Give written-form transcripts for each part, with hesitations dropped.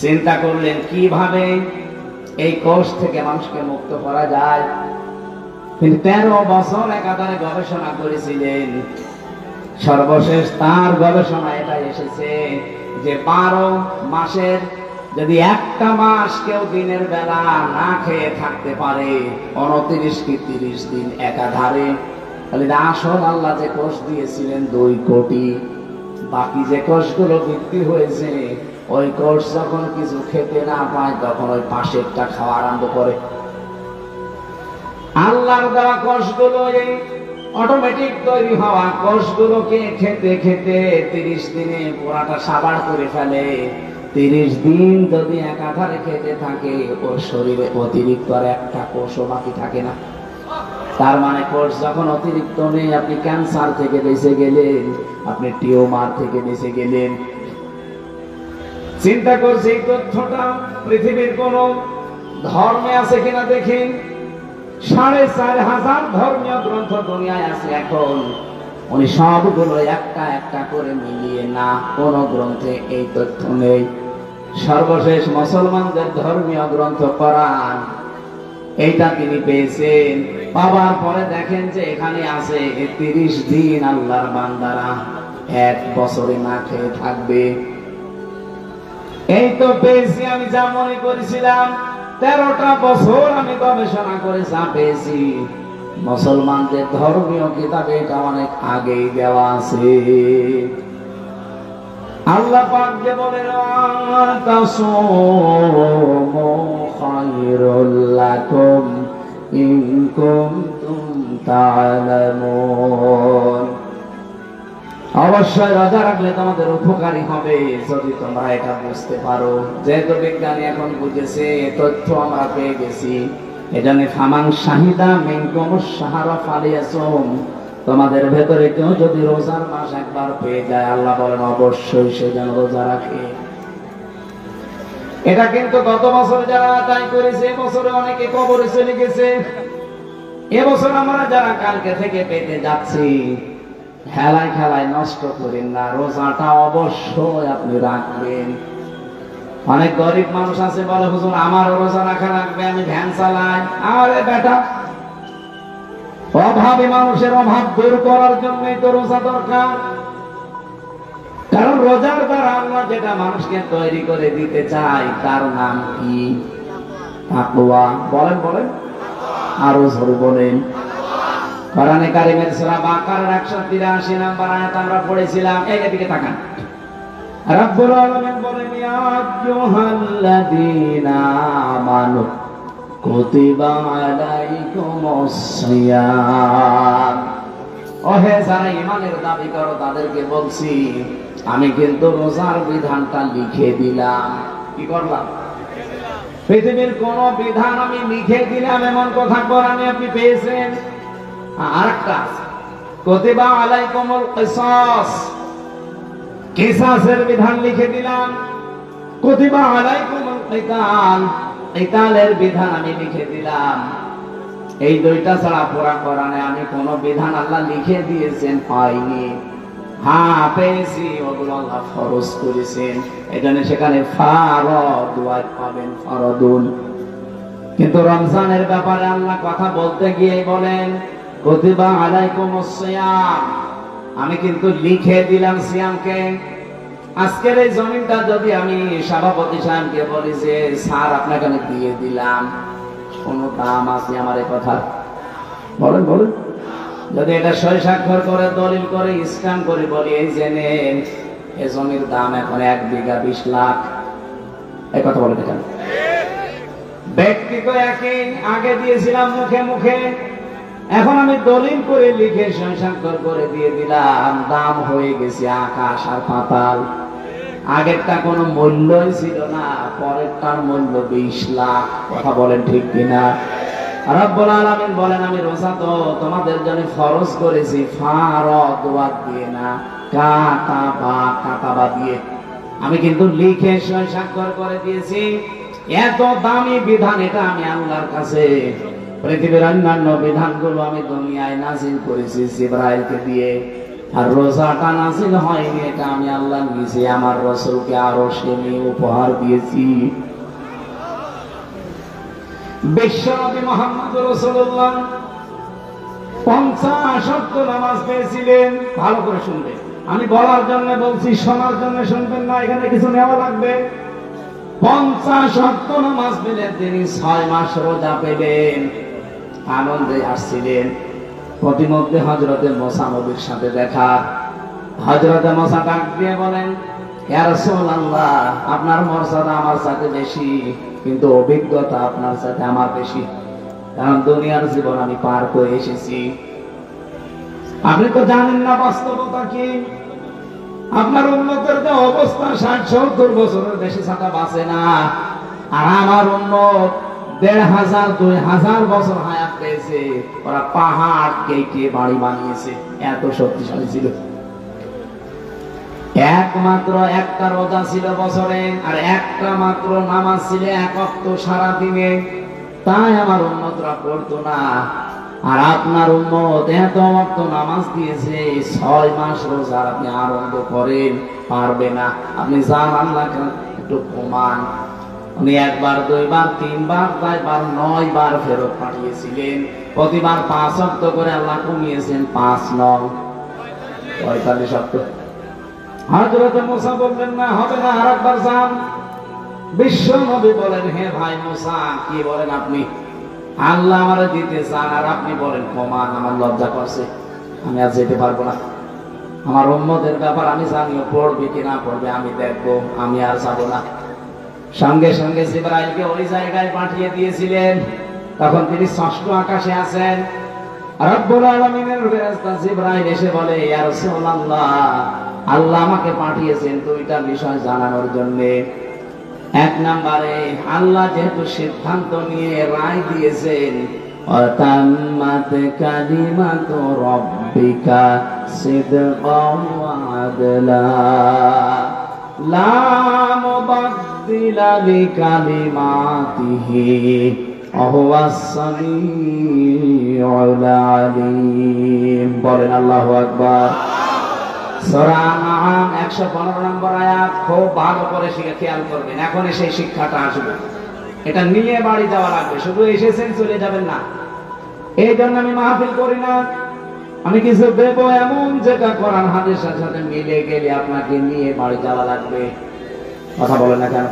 চিন্তা করলেন কিভাবে এই কোষ থেকে মানুষকে মুক্ত করা যায়। তিনি 13 বছর একাধারে গবেষণা করেছিলেন। সর্বশেষ তার গবেষণা এটা এসেছে যে 12 মাসের যদি একটা মাস কেউ দিনের বেলা না খেয়ে থাকতে পারে 29 কি 30 দিন একাধারে, তাহলে আসল আল্লাহ যে কোষ দিয়েছিলেন 2 কোটি, বাকি যে কোষগুলো বৃদ্ধি হয়েছে ওই কোষ যখন কিছু খেতে না পায় তখন ওই পাশেরটা খাওয়া আরম্ভ করে। আল্লাহর দেওয়া কোষগুলো এই অটোমেটিক তৈরি হওয়া কোষগুলোকে খেতে খেতে 30 দিনে পুরাটা সাবাড় করে ফেলে। 30 দিন যদি একাধারে খেতে থাকে ওর শরীরে অতিরিক্ত আর একটা কোষও বাকি থাকে না। তার মানে কোষ যখন অতিরিক্ত নেই, আপনি ক্যান্সার থেকে বেঁচে গেলেন, আপনি টিউমার থেকে বেঁচে গেলেন। চিন্তা করছি এই তথ্যটা পৃথিবীর কোন ধর্মে আছে কিনা দেখেন। 4500 ধর্মীয় গ্রন্থ দুনিয়ায় আছে এখন, উনি সবগুলো একটা একটা করে মিলিয়ে না, কোন গ্রন্থে এই তথ্য নেই। সর্বশেষ মুসলমানদের ধর্মীয় গ্রন্থ কোরআন, এইটা তিনি পেয়েছেন। পাওয়ার পরে দেখেন যে এখানে আছে 30 দিন আল্লাহর বান্দারা 1 বছরে না খেয়ে থাকবে। এই তো পেয়েছি আমি যা মনে করেছিলাম। 13টা বছর আমি গবেষণা করে যা পেয়েছি, মুসলমানদের ধর্মীয় কিতাবে এটা অনেক আগেই দেওয়া আছে। আল্লাহ পাক যে বলেন তাসুমু খায়রুল লাকুম ইন কুনতুম তা'লামুন, অবশ্যই রোজা রাখলে তোমাদের উপকারী হবে যদি তোমরা এটা বুঝতে পারো। যেহেতু বিজ্ঞানী এখন বুঝেছে, তথ্য আমরা পেয়ে গেছি, এজন্য ফামান শাহিদা মিনকুমুশ শাহরা ফালিয়াসুম, তোমাদের ভেতরে কেউ যদি রোজার মাস একবার পেয়ে যায়, আল্লাহ বলেন অবশ্যই সে যেন রোজা রাখে। এটা কিন্তু গত বছর যারা আদায় করেছে এবছরে অনেকে কবরে চলে গেছে। এবছর আমরা যারা কালকে থেকে পেতে যাচ্ছি, হেলায় খেলায় নষ্ট করেন না, রোজাটা অবশ্যই আপনি রাখবেন। অনেক গরিব মানুষ আছে বলে হুজুর আমারও রোজা রাখা লাগবে, আমি ভ্যান চালাই। আরে বেটা, অভাবী মানুষের অভাব দূর করার জন্যই তো রোজা দরকার। কারণ রোজার দ্বারা আল্লাহ যেটা মানুষকে তৈরি করে দিতে চায় তার নাম কি? তাকওয়া। বলেন বলেন, আরো জোরে বলেন। কোরআনে কারিমের সূরা বাকারার 183 নম্বর আয়াত আমরা পড়েছিলাম। এই দিকে তাকান। রব্বুল আলামিন বলেন ইয়া আইয়ুহাল্লাযীনা আমানু কুতিবা আলাইকুমুস সিয়াম, ওহে যারা ঈমানের দাবি করো তাদেরকে বলছি আমি কিন্তু রোজার বিধানটা লিখে দিলাম। কি করলাম? পৃথিবীর কোন বিধান আমি লিখে দিলাম এমন কথা কোরআনে আপনি পেয়েছেন? আরেকটা কুতিবা আলাইকুমুল কিসাস, কিসাসের বিধান লিখে দিলাম। কুতিবা আলাইকুমুল কিতাল, কিতালের বিধান আমি লিখে দিলাম। এই দুইটা ছাড়া পুরা কোরআনে আমি কোন বিধান আল্লাহ লিখে দিয়েছেন পাইনি। হ্যাঁ পেয়েছি, ওগুলো আল্লাহ ফরজ করেছেন। এখানে সেখানে ফারদ পাবেন, ফরদুন। কিন্তু রমজানের ব্যাপারে আল্লাহ কথা বলতে গিয়ে বলেন কুতিবা আলাইকুমুস সিয়াম, আমি কিন্তু লিখে দিলাম সিয়ামকে। আজকের এই জমিনটা যদি আমি সভাপতি সাহেবকে বলি যে স্যার আপনাকে আমি দিয়ে দিলাম, কোন দাম আছে আমার এই কথা? বলেন বলেন। যদি এটা সই স্বাক্ষর করে দলিল করে স্ট্যাম্প করে বলি এই জেনেন এই জমির দাম এখন 1 বিঘা 20 লাখ, এই কথা বলে কেন? ব্যক্তি তো একই, আগে দিয়েছিলাম মুখে মুখে, এখন আমি দলিল করে লিখে সই স্বাক্ষর করে দিয়ে দিলাম, দাম হয়ে গেছে আকাশ আর পাতাল। আগেরটা কোনো মূল্যই ছিল না, পরেরটার মূল্য 20 লাখ। কথা বলেন ঠিক কিনা? রব্বুল আলামিন বলেন আমি রোজা তো তোমাদের জন্য ফরজ করেছি ফারদ ওয়াদ দিয়ে না, কাতাবা দিয়ে। আমি কিন্তু লিখে সই স্বাক্ষর করে দিয়েছি। এত দামি বিধান এটা আমি আল্লাহর কাছে। পৃথিবীর অন্যান্য বিধানগুলো আমি দুনিয়ায় নাযিল করেছি জিবরাইলকে দিয়ে, আর রোজাটা নাযিল হয়নি, এটা আমি আল্লাহ নিজে আমার রাসূলকে আরশে নিয়ে উপহার দিয়েছি। বিশ্বনবী মুহাম্মদ রাসূলুল্লাহ 50 ওয়াক্ত নামাজ পেয়েছিলেন। ভালো করে শুনবেন, আমি বলার জন্য বলছি, শোনার জন্য শুনবেন না, এখানে কিছু নেওয়া লাগবে। 50 ওয়াক্ত নামাজ পেলেন তিনি, 6 মাস রোজা পেলেন, আনন্দে আসছিলেন। প্রতিমধ্যে হযরতে মুসা নবীর সাথে দেখা। হযরতে মুসা ডাক দিয়ে বলেন, ইয়া রাসূলুল্লাহ, আপনার মর্যাদা আমার সাথে বেশি, কিন্তু অভিজ্ঞতা আপনার সাথে আমার বেশি, কারণ দুনিয়ার জীবন আমি পার করে এসেছি। আপনি তো জানেন না বাস্তবতা কি। আপনার উম্মতের যে অবস্থা, 60-70 বছরের বেশি ছাড়া বাঁচে না, আর আমার উম্মত 1500 2000 বছর হায়াত পেয়েছে। ওরা পাহাড় কেটে বাড়ি বানিয়েছে, এত শক্তিশালী ছিল। একমাত্র একটা রোজা ছিল বছরে, আর একটা মাত্র নামাজ ছিল 1 ওয়াক্ত সারা দিনে, তাই আমার উম্মতরা পড়তো না। আর আপনার উম্মত এত ওয়াক্ত নামাজ দিয়েছে, 6 মাস রোজা আপনি আরম্ভ করেন, পারবে না। আপনি যান আল্লাহকে একটু কমান। উনি 1 বার 2 বার 3 বার 4 বার 9 বার ফেরত পাঠিয়েছিলেন। প্রতিবার 5 ওয়াক্ত করে আল্লাহ কমিয়েছেন, 5 9 45 ওয়াক্ত। হযরত মুসা বললেন, না হবে না, আরেকবার যান। বিশ্ব নবী বলেন, হে ভাই মুসা, কি বলেন আপনি? আল্লাহ আমারে দিতে চান আর আপনি বলেন কমান, আমার লজ্জা করছে, আমি আর যেতে পারবো না। আমার উম্মতের ব্যাপার আমি জানিও, পড়বে কি না পড়বে আমি দেখবো, আমি আর যাবো না। সঙ্গে সঙ্গে জিবরাইলকে ওই জায়গায় পাঠিয়ে দিয়েছিলেন। তখন তিনি 6ষ্ঠ আকাশে আছেন। রব্বুল আলামিনের ফেরেশতা জিবরাইল এসে বলে, ইয়া রাসূলুল্লাহ, আল্লাহ আমাকে পাঠিয়েছেন 2টা বিষয় জানানোর জন্য। 1 নম্বরে, আল্লাহ যেহেতু সিদ্ধান্ত নিয়ে রায় দিয়েছেন, ওয়াতাম্মাত কালিমাতু রাব্বিকা সিদকাও ওয়া আদলা লা মুবাদদিলা লিকালিমাতিহি ওয়া হুয়াস সামিউল আলিম। বলেন আল্লাহু আকবার। সূরা আনআম 115 নম্বর আয়াত। খুব ভালো করে খেয়াল করবেন, এখন সেই শিক্ষাটা আসবে, এটা নিয়ে বাড়ি যাওয়া লাগবে। শুধু এসেছেন চলে যাবেন না। এই জন্য আমি মাহফিল করি না, আমি কিছু দেব এমন যেটা কোরআন হাদিসের সাথে মিলে গেলে আপনাকে নিয়ে বাড়ি যাওয়া লাগবে। কথা বলেন না কেন?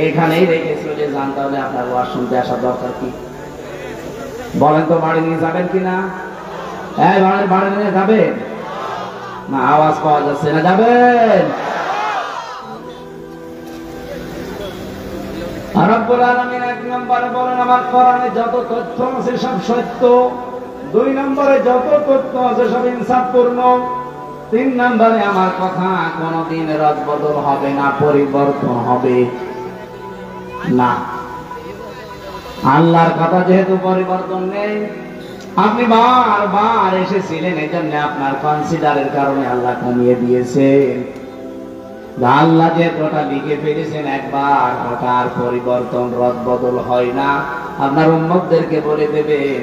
এখানেই রেখে চলে যান, তাহলে আপনার ওয়াজ শুনতে আসার দরকার কি? বলেন তো, বাড়ি নিয়ে যাবেন কিনা? এই বাড়ি নিয়ে যাবেন না? আওয়াজ পাওয়া যাচ্ছে না, যাবেন? রব্বুল আলামিন 1 নম্বরে বলেন, আমার কোরআনে যত তথ্য আছে সব সত্য। 2 নম্বরে যত তথ্য আছে সব ইনসাফপূর্ণ। 3 নম্বরে আমার কথা কোনদিন রদবদল হবে না, পরিবর্তন হবে না। আল্লাহর কথা যেহেতু পরিবর্তন নেই, আপনি বারবার এসেছিলেন, এই জন্য আপনার কনসিডারের কারণে আল্লাহ কমিয়ে দিয়েছেন। আল্লাহ যে ওটা লিখে ফেলেছেন একবার, ওটা আর পরিবর্তন রদবদল হয় না। আপনার উম্মতদেরকে বলে দেবেন,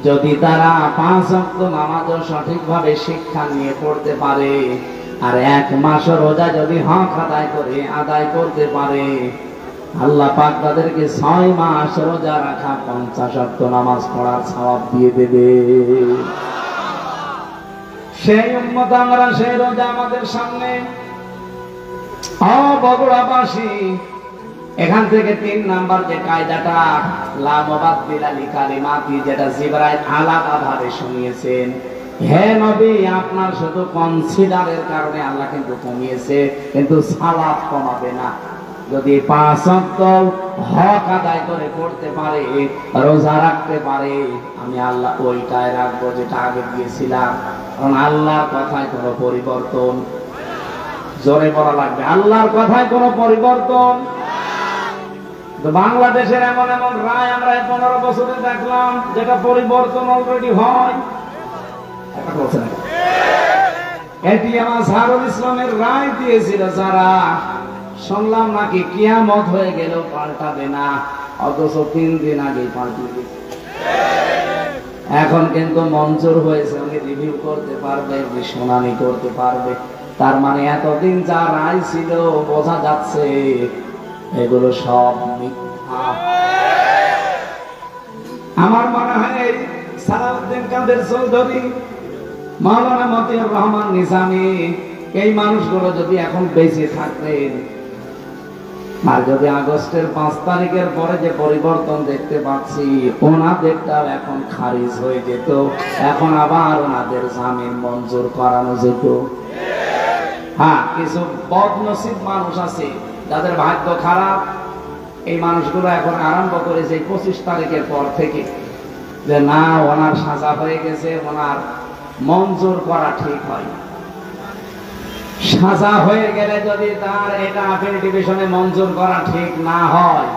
যদি তারা 5 ওয়াক্ত নামাজও সঠিকভাবে শিক্ষা নিয়ে পড়তে পারে, আর 1 মাস রোজা যদি হক আদায় করতে পারে, আল্লাহ পাক তাদেরকে 6 মাস রোজা রাখা 50 ওয়াক্ত নামাজ পড়ার সওয়াব দিয়ে দেবে। সেই উম্মত আমরা, সেই রোজা আমাদের সামনে। বগুড়াবাসী, এখান থেকে 3 নাম্বার যে কায়দাটা, লা মুবাদদিলা লিকালিমাতি, যেটা জিবরাইল আলাদাভাবে শুনিয়েছেন, হে নবী, আপনার শুধু কনসিডারের কারণে আল্লাহ কিন্তু কমিয়েছে, কিন্তু সালাত কমাবে না। যদি 5 ওয়াক্ত হক আদায় করে পড়তে পারে, রোজা রাখতে পারে, আমি আল্লাহ ওইটাই রাখবো যেটা আগে দিয়েছিলাম। কারণ আল্লাহর কথায় কোনো পরিবর্তন, জোরে বলা লাগবে, আল্লাহর কথায় কোনো পরিবর্তন। বাংলাদেশের এমন এমন রায় আমরা 15 বছরে দেখলাম, যেটা পরিবর্তন অলরেডি হয়। এটিএম আজহারুল ইসলামের রায় দিয়েছিল যারা, শুনলাম নাকি কিয়ামত হয়ে গেল পাল্টাবে না, অথচ 3 দিন আগে পাল্টে গেছে। এখন কিন্তু মঞ্জুর হয়েছে, উনি রিভিউ করতে পারবে, শুনানি করতে পারবে। তার মানে এতদিন যা রায় ছিল বোঝা যাচ্ছে এগুলো সব মিথ্যা। আমার মনে হয় সালাউদ্দিন কাদের চৌধুরী, মাওলানা মতিউর রহমান নিজামী, এই মানুষগুলো যদি এখন বেঁচে থাকতেন, আর যদি আগস্টের 5 তারিখের পরে যে পরিবর্তন দেখতে পাচ্ছি, ওনাদেরটাও এখন খারিজ হয়ে যেত, এখন আবার ওনাদের জামিন মঞ্জুর করানো যেত। হ্যাঁ, কিছু বদনসিব মানুষ আছে যাদের ভাগ্য খারাপ, এই মানুষগুলো এখন আরম্ভ করেছে 25 তারিখের পর থেকে যে না, ওনার সাজা হয়ে গেছে, ওনার মঞ্জুর করা ঠিক হয়। সাজা হয়ে গেলে যদি তার এটা আপিল ডিভিশনে মঞ্জুর করা ঠিক না হয়,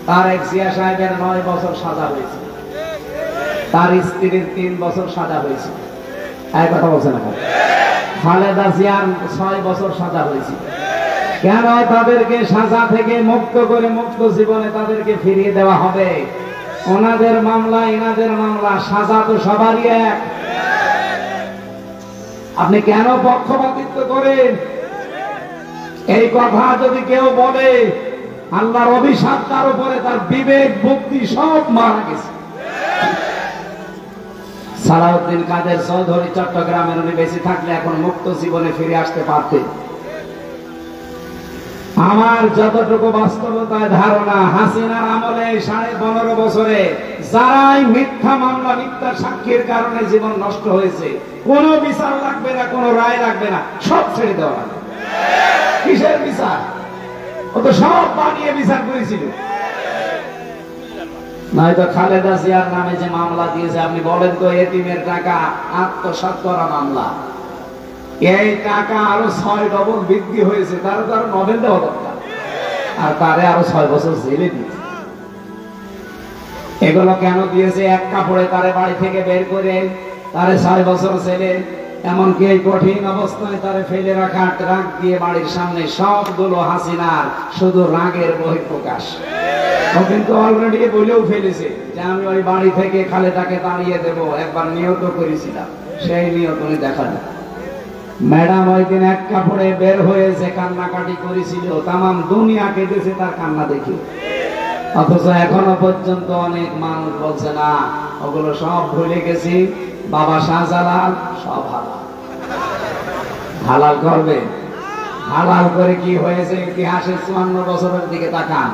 তার এক জিয়া সাহেবের 9 বছর সাজা হয়েছে, তার স্ত্রীর 3 বছর সাজা হয়েছে। এক কথা বলছে না, খালেদা জিয়ার 6 বছর সাজা হয়েছে। কেন তাদেরকে সাজা থেকে মুক্ত করে মুক্ত জীবনে তাদেরকে ফিরিয়ে দেওয়া হবে? ওনাদের মামলা ইনাদের মামলা, সাজা তো সবারই এক। আপনি কেন পক্ষপাতিত্ব করেন? এই কথা যদি কেউ বলে, আল্লাহর অভিশাপ তার উপরে, তার বিবেক বুদ্ধি সব মারা গেছে। সালাউদ্দিন কাদের চৌধুরী চট্টগ্রামের, উনি বেঁচে থাকলে এখন মুক্ত জীবনে ফিরে আসতে পারতেন। আমার যতটুকু বাস্তবতায় ধারণা, হাসিনার আমলে 15.5 বছরে যারাই মিথ্যা মামলা, মিথ্যা সাক্ষীর কারণে জীবন নষ্ট হয়েছে, কোনো বিচার লাগবে না, কোনো রায় লাগবে না, সব ছেড়ে দেওয়া লাগবে। কিসের বিচার? ও তো সব বানিয়ে বিচার করেছিল। নয়তো খালেদা জিয়ার নামে যে মামলা দিয়েছে, আপনি বলেন তো, এতিমের টাকা আত্মসাৎ করা মামলা, এই টাকা আরো 6 ডবল বৃদ্ধি হয়েছে, তার তো আরো নোবেল দেওয়া দরকার, আর তারে আরো 6 বছর জেলে দিয়েছে। এগুলো কেন দিয়েছে? এক কাপড়ে তারে বাড়ি থেকে বের করে তারে 6 বছর জেলে, এমনকি এই কঠিন অবস্থায় তারে ফেলে রাখা ট্রাক দিয়ে বাড়ির সামনে, সবগুলো হাসিনার শুধু রাগের বহিঃপ্রকাশ। ও কিন্তু অলরেডি বলেও ফেলেছে যে আমি ওই বাড়ি থেকে খালেদাকে তাড়িয়ে দেব, একবার নিয়ত করেছিলাম, সেই নিয়ত উনি দেখালেন। ম্যাডাম ওই দিন এক কাপড়ে বের হয়েছে, কান্নাকাটি করেছিল, তামাম দুনিয়া কেঁদেছে তার কান্না দেখে। অথচ এখনো পর্যন্ত অনেক মানুষ বলছে না, ওগুলো সব ভুলে গেছি, বাবা শাহজালাল সব হালাল। হালাল করবে? হালাল করে কি হয়েছে? ইতিহাসের 54 বছরের দিকে তাকান,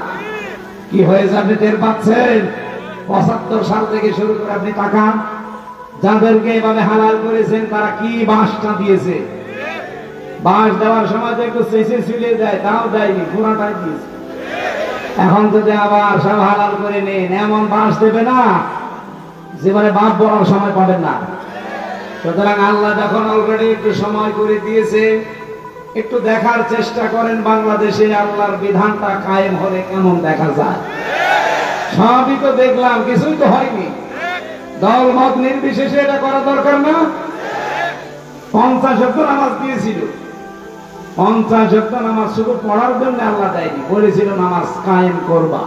কি হয়েছে আপনি টের পাচ্ছেন? 75 সাল থেকে শুরু করে আপনি তাকান, যাদেরকে এভাবে হালাল করেছেন তারা কি বাঁশটা দিয়েছে। বাঁশ দেওয়ার সময় তো একটু চেঁচে ছিলে দেয়, তাও দেয়নি, পুরাটাই দিয়েছে। এখন যদি আবার সব হালাল করে নেন, এমন বাঁশ দেবে না জীবনে বাপ বলার সময় পাবেন না। সুতরাং আল্লাহ যখন অলরেডি একটু সময় করে দিয়েছে, একটু দেখার চেষ্টা করেন বাংলাদেশে আল্লাহর বিধানটা কায়েম হলে কেমন দেখা যায়। সবই তো দেখলাম, কিছুই তো হয়নি। দল মত নির্বিশেষে এটা করা দরকার না? 50 ওয়াক্ত নামাজ দিয়েছিল, 50 ওয়াক্ত নামাজ শুধু পড়ার জন্য আল্লাহ দেয়নি, বলেছিল নামাজ কায়েম করবা।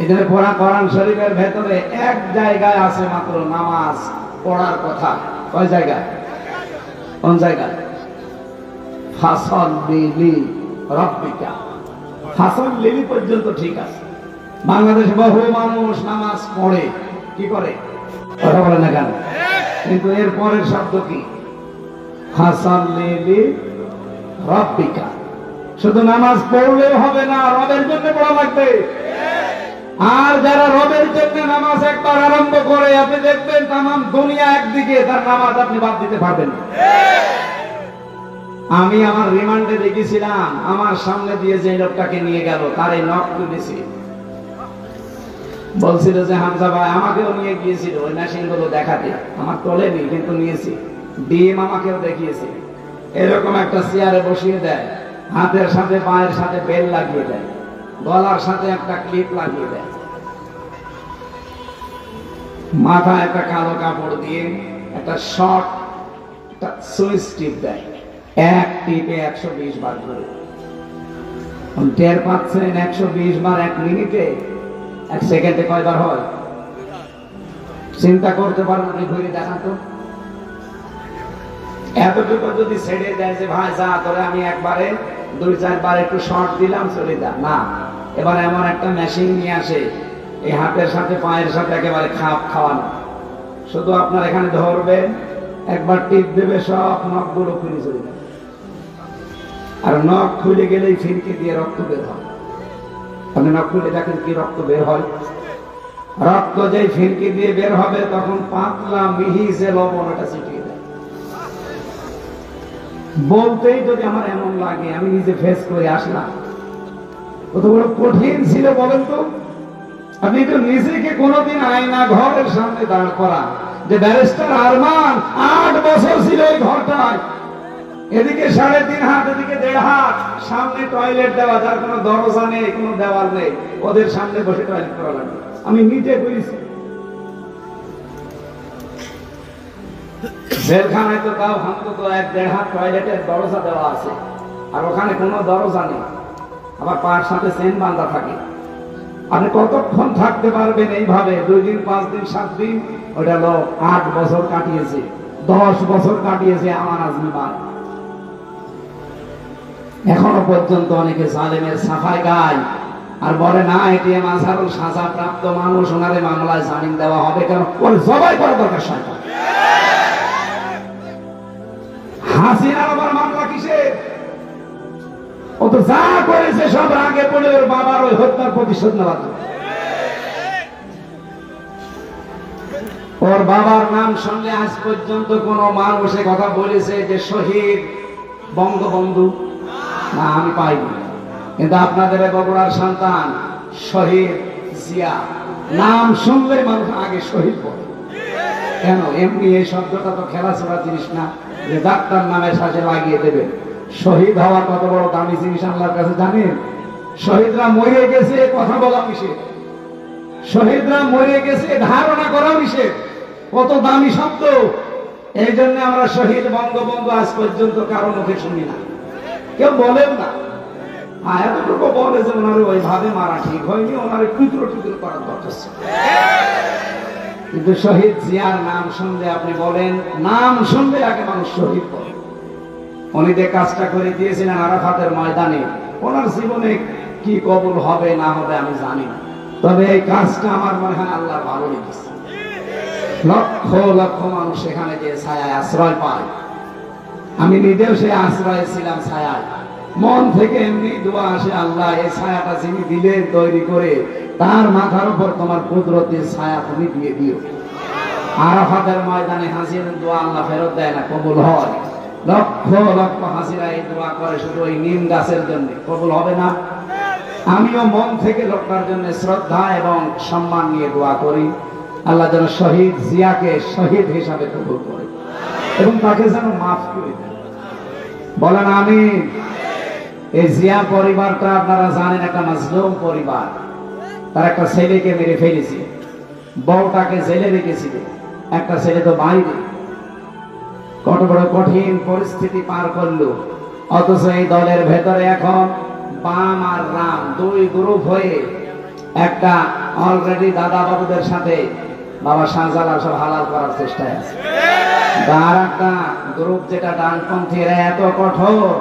এখানে পড়া কোরআন শরীফের ভেতরে এক জায়গায় আছে মাত্র নামাজ পড়ার কথা। কয় জায়গায়? কোন জায়গায়? ফাসাল্লি লিরাব্বিকা, ফাসাল্লি পর্যন্ত ঠিক আছে। বাংলাদেশে বহু মানুষ নামাজ পড়ে, কি করে কথা বলে না কেন? কিন্তু এর পরের শব্দ কি? ফাসাল্লি লিরাব্বিকা। শুধু নামাজ পড়লেও হবে না, রবের জন্য পড়া লাগবে। আর যারা রবের জন্য নামাজ একবার আরম্ভ করে, আপনি দেখবেন তামাম দুনিয়া একদিকে, তার নামাজ আপনি বাদ দিতে পারবেন না। আমি আমার রিমান্ডে দেখেছিলাম, আমার সামনে দিয়ে যে লোকটাকে নিয়ে গেল তার এই নখ তুলেছি, বলছিল যে হামজা ভাই, আমাকেও নিয়ে গিয়েছিল ওই মেশিন গুলো দেখাতে, আমার তোলেনি কিন্তু নিয়েছি। ডিম আমাকেও দেখিয়েছে, এরকম একটা চেয়ারে বসিয়ে দেয়, হাতের সাথে পায়ের সাথে বেল লাগিয়ে দেয়, গলার সাথে একটা ক্লিপ লাগিয়ে দেয়, মাথায় একটা কালো কাপড় দিয়ে একটা শর্ট সুইচ টিপ দেয়, এক টিপে 120 বার করে। টের পাচ্ছেন 120 বার 1 মিনিটে? 1 সেকেন্ডে কয়বার হয়? চিন্তা করতে পারেন, আপনি ঘুরে দেখান তো। এতটুকু যদি ছেড়ে দেয় যে ভাই যা তোরে আমি একবারে 2-4 বার একটু শর্ট দিলাম চলে যা, না, এবার এমন একটা মেশিন নিয়ে আসে এই হাতের সাথে পায়ের সাথে একেবারে খাপ খাওয়ানো। শুধু আপনার এখানে ধরবেন, একবার টিপ দেবে, সব নখগুলো খুলে চলে যাবে। আর নখ খুলে গেলেই ফিরকি দিয়ে রক্ত বের হয়। আপনি নখ খুলে দেখেন কি রক্ত বের হয়। রক্ত যেই ফিরকি দিয়ে বের হবে তখন পাতলা মিহি যে লবণ ওটা ছিটিয়ে দেয়। বলতেই যদি আমার এমন লাগে, আমি নিজে ফেস করে আসলাম, কত বড় কঠিন ছিল বলেন তো। আপনি তো নিজেকে কোনোদিন আয়না ঘরের সামনে দাঁড় করা, যে ব্যারিস্টার আরমান 8 বছর ছিল ওই ঘরটায়, এদিকে 3.5 হাত, এদিকে 1.5 হাত, সামনে টয়লেট দেওয়া, যার কোনো দরজা নেই, কোনো দেওয়াল নেই, ওদের সামনে বসে টয়লেট করা লাগে। আমি নিজে করেছি। জেলখানায় তো তাও অন্তত 1-1.5 হাত টয়লেটের দরজা দেওয়া আছে, আর ওখানে কোনো দরজা নেই, আবার পায়ের সাথে চেন বাঁধা থাকে। আপনি কতক্ষণ থাকতে পারবেন এইভাবে? 2 দিন, 5 দিন, 7 দিন। ওটা লোক 8 বছর কাটিয়েছে, 10 বছর কাটিয়েছে আমার আজমি ভাই। এখনো পর্যন্ত অনেকে জালেমের সাফাই গায় আর বলে না এটিএম আজহারুল সাজাপ্রাপ্ত মানুষ, ওনারে মামলায় জামিন দেওয়া হবে কেন? ওর জবাই করা দরকার। সরকার হাসিনার আবার মামলা কিসের? ও তো যা করেছে সব আগে পড়ে ওর বাবার ওই হত্যার প্রতিশোধ নেওয়ার জন্য। ওর বাবার নাম শুনলে আজ পর্যন্ত কোন মানুষ কথা বলেছে যে শহীদ বঙ্গবন্ধু? না, আমি পাইনি। কিন্তু আপনাদের বগুড়ার সন্তান শহীদ জিয়া নাম শুনলে মানুষ আগে শহীদ বলে। কেন? এমনি এই শব্দটা তো খেলাধুলা জিনিস না যে ডাক্তার নামের সাথে লাগিয়ে দেবে। শহীদ হওয়া কত বড় দামি জিনিস আল্লাহর কাছে জানেন? শহীদরা মরে গেছে কথা বলা নিষেধ, শহীদরা মরে গেছে ধারণা করা নিষেধ। কত দামি শব্দ! এই জন্য আমরা শহীদ বঙ্গবন্ধু আজ পর্যন্ত কারো মুখে শুনি না, কেউ বলেন না। এতটুকু বলে যে ওনারে ওইভাবে মারা ঠিক হয়নি, ওনারে টুকরো টুকরো করার দরকার ছিল। কিন্তু শহীদ জিয়ার নাম শুনলে আপনি বলেন, নাম শুনলে আগে মানুষ শহীদ বলে। উনি যে কাজটা করে দিয়েছিলেন আরাফাতের ময়দানে, ওনার জীবনে কি কবুল হবে না হবে আমি জানি না, তবে এই কাজটা আমার মনে হয় আল্লাহ ভালো লেগেছে। লক্ষ লক্ষ মানুষ সেখানে যে ছায়ায় আশ্রয় পায়, আমি নিজেও সে আশ্রয়ে ছিলাম ছায়ায়। মন থেকে এমনি দোয়া আসে, আল্লাহ এই ছায়াটা যিনি দিলেন তৈরি করে, তার মাথার উপর তোমার কুদরতের ছায়া তুমি দিয়ে দিও। আরাফাতের ময়দানে হাসিনের দোয়া আল্লাহ ফেরত দেয় না, কবুল হয়। লক্ষ লক্ষ হাসিরা এই দোয়া করে শুধু ওই নিম গাছের জন্য, কবুল হবে না? আমিও মন থেকে লোকটার জন্য শ্রদ্ধা এবং সম্মান নিয়ে দোয়া করি, আল্লাহ যেন শহীদ জিয়াকে শহীদ হিসাবে কবুল করে এবং তাকে যেন মাফ করে দেন। বলেন আমিন। এই জিয়া পরিবারটা আপনারা জানেন একটা মাজলুম পরিবার। তার একটা ছেলেকে মেরে ফেলেছে, বউটাকে জেলে রেখেছিল, একটা ছেলে তো বাইরে। কত বড় কঠিন পরিস্থিতি পার করলো, অথচ এই দলের ভেতরে এখন বাম আর রাম 2 গ্রুপ হয়ে একটা অলরেডি দাদা বাবুদের সাথে বাবা শাহজালাল সব হালাল করার চেষ্টায় আছে। আর একটা গ্রুপ যেটা ডানপন্থী, এত কঠোর,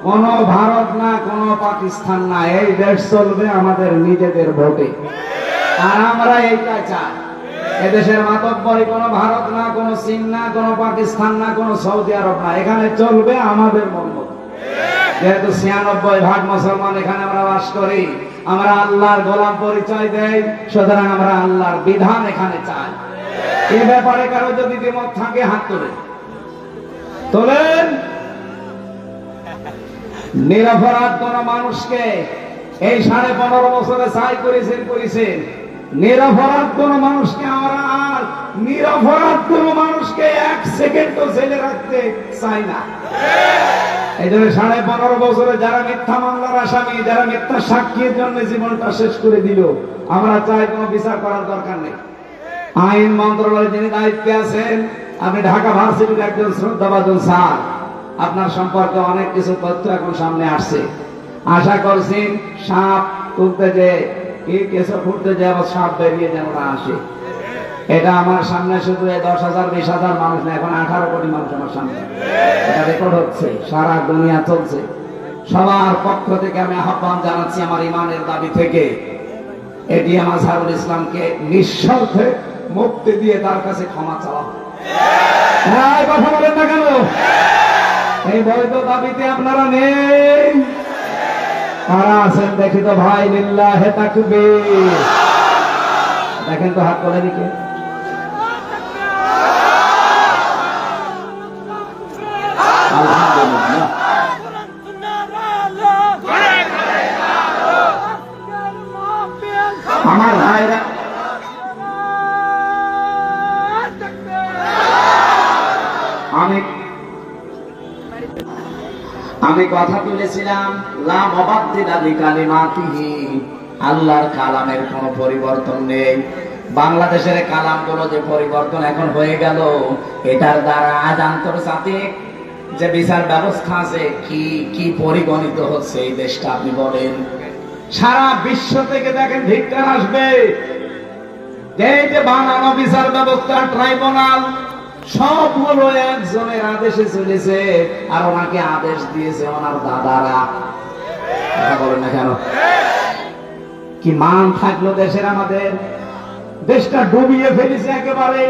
কোন ভারত না কোন পাকিস্তান না, এই দেশ চলবে আমাদের নিজেদের ভোটে। আর আমরা এইটা চাই, এদেশের মাতব্বরি কোন ভারত না, কোন চীন না, কোন পাকিস্তান না, কোন সৌদি আরব না, এখানে চলবে আমাদের মন মতো। যেহেতু 96% মুসলমান এখানে আমরা বাস করি, আমরা আল্লাহর গোলাম পরিচয় দেই, সুতরাং আমরা আল্লাহর বিধান এখানে চাই। এ ব্যাপারে কারো যদি দ্বিমত থাকে হাত তোলেন। নিরপরাধ কোন মানুষকে এই 15.5 বছরে চাই করেছেন। নিরপরাধ কোন মানুষকে আমরা আর নিরপরাধ কোন মানুষকে 1 সেকেন্ডও জেলে রাখতে চাই না। এই জন্য 15.5 বছরে যারা মিথ্যা মামলার আসামি, যারা মিথ্যা সাক্ষীর জন্য জীবনটা শেষ করে দিল, আমরা চাই কোনো বিচার করার দরকার নেই। আইন মন্ত্রণালয়ে যিনি দায়িত্বে আছেন, আপনি ঢাকা ভার্সিটির একজন শ্রদ্ধাভাজন স্যার, আপনার সম্পর্কে অনেক কিছু তথ্য এখন সামনে আসছে। আশা করছি সাপ তুলতে যে কি কেসে ফুটতে যে আবার সাপ বেরিয়ে যেন না আসে। এটা আমার সামনে শুধু 10,000 20,000 মানুষ না, এখন 18 কোটি মানুষ আমার সামনে। এটা রেকর্ড হচ্ছে, সারা দুনিয়া চলছে। সবার পক্ষ থেকে আমি আহ্বান জানাচ্ছি আমার ইমানের দাবি থেকে, এটিএম আজহারুল ইসলামকে নিঃস্বার্থে মুক্তি দিয়ে তার কাছে ক্ষমা চাওয়া। হ্যাঁ, কথা বলেন না কেন? এই বৈধ দাবিতে আপনারা নেই? কারা আছেন দেখি তো ভাই? লিল্লাহে তাকবীর। দেখেন তো হাত তোলেন কে? আলহামদুলিল্লাহ। আমার ভাইরা, আমি কথা তুলেছিলাম লা মুবাদদিলা লিকালিমাতিহি, আল্লাহর কালামের কোনো পরিবর্তন নেই। বাংলাদেশের কালামগুলো যে পরিবর্তন এখন হয়ে গেল, এটার দ্বারা আজ আন্তর্জাতিক যে বিচার ব্যবস্থা আছে কি কি পরিগণিত হচ্ছে এই দেশটা আপনি বলেন। সারা বিশ্ব থেকে দেখেন ধিক্কার আসবে যে বানানো বিচার ব্যবস্থা ট্রাইব্যুনাল সবগুলো একজনের আদেশে চলেছে, আর ওনাকে আদেশ দিয়েছে ওনার দাদারা। বলেন না কেন? কি মান থাকলো দেশের? আমাদের দেশটা ডুবিয়ে ফেলেছে একেবারে।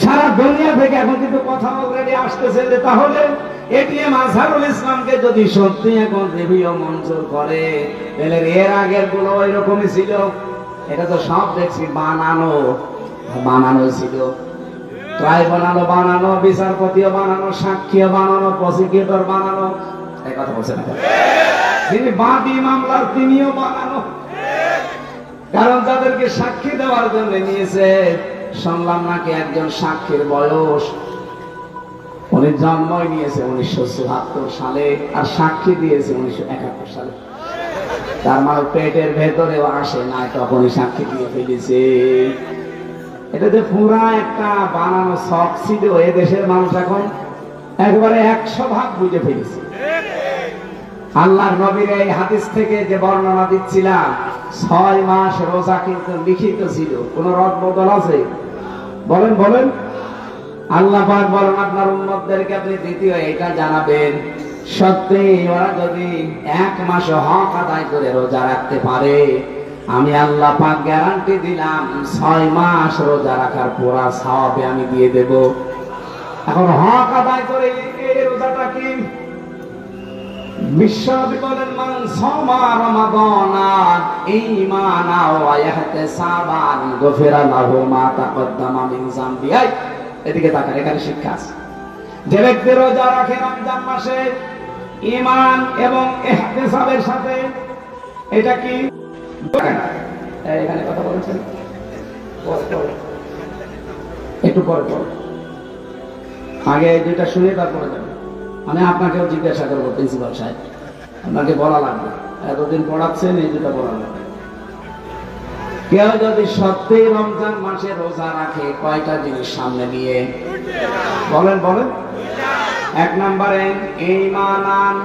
সারা দুনিয়া থেকে এখন কিন্তু কথা অলরেডি আসতেছে যে তাহলে এটিএম আজহারুল ইসলামকে যদি সত্যি এখন রিভিউ মঞ্জুর করে, তাহলে এর আগের গুলো ওই রকমই ছিল। এটা তো সব দেখছি বানানো বানানো ছিল। ট্রাইব্যুনালও বানানো, বিচারপতিও বানানো, সাক্ষীও বানানো, প্রসিকিউটর বানানো। এই কথা বলছে না? যিনি বাদী মামলার তিনিও বানানো। কারণ তাদেরকে সাক্ষী দেওয়ার জন্য নিয়েছে। শুনলাম নাকি একজন সাক্ষীর বয়স, উনি জন্মই নিয়েছে 1974 সালে আর সাক্ষী দিয়েছে 1971 সালে। তার মানে পেটের ভেতরেও আসে না, তখনই সাক্ষী দিয়ে ফেলেছে। এটা যে পুরা একটা বানানো শখ ছিল, এ দেশের মানুষ এখন একবারে 100% বুঝে ফেলেছে। আল্লাহর নবীর এই হাদিস থেকে যে বর্ণনা দিচ্ছিলাম, 6 মাস রোজা কিন্তু লিখিত ছিল। কোন রদ বদল আছে? বলেন বলেন। আল্লাহ পাক বলেন আপনার উম্মতদেরকে আপনি দ্বিতীয় এটা জানাবেন, সত্যি ওরা যদি 1 মাস হক আদায় করে রোজা রাখতে পারে, আমি আল্লাহ পাক গ্যারান্টি দিলাম 6 মাস রোজা রাখার পুরা সওয়াব আমি দিয়ে দেব। এখন হক আদায় করে এই রোজাটা কি? বিশ্বনবী বলেন মান সামা রমাদানা ঈমানা ওয়া ইহতিসাবান গফিরা লাহু মা তাকদ্দামা মিন যামবি। এদিকে তাকান, এখানে শিক্ষা আছে। যে ব্যক্তি রোজা রাখে রমজান মাসে ঈমান এবং ইহতিসাবের সাথে, এটা কি? এখানে কথা বলেছেন একটু পরে পরে, আগে দুইটা শুনে তারপরে যাবেন। আমি আপনাকেও জিজ্ঞাসা করবো প্রিন্সিপাল সাহেব, আপনাকে বলা লাগবে, এতদিন পড়াচ্ছেন, এই দুটা বলা লাগবে। কেউ যদি সত্যি রমজান মাসে রোজা রাখে, কয়টা জিনিস সামনে নিয়ে? বলেন বলেন। 1 নম্বরে ঈমান।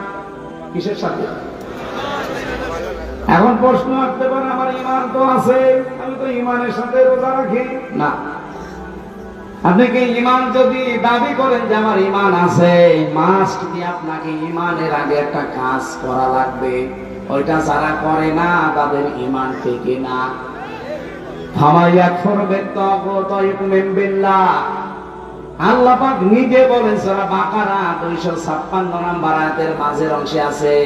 কিসের সাথে? এখন প্রশ্ন আসতে পারে আমার ঈমান তো আছে, আমি তো ঈমানের সাথে রোজা রাখি না। আপনি কি ঈমান যদি দাবি করেন যে আমার ঈমান আছে, মাস্ট কি আপনাকে ঈমানের আগে একটা কাজ করা লাগবে। ওইটা যারা করে না তাদের ঈমান থেকে না। আল্লাহ পাক নিজে বলেন সূরা বাকারা 256 নম্বর আয়াতের মাঝের অংশে আছে,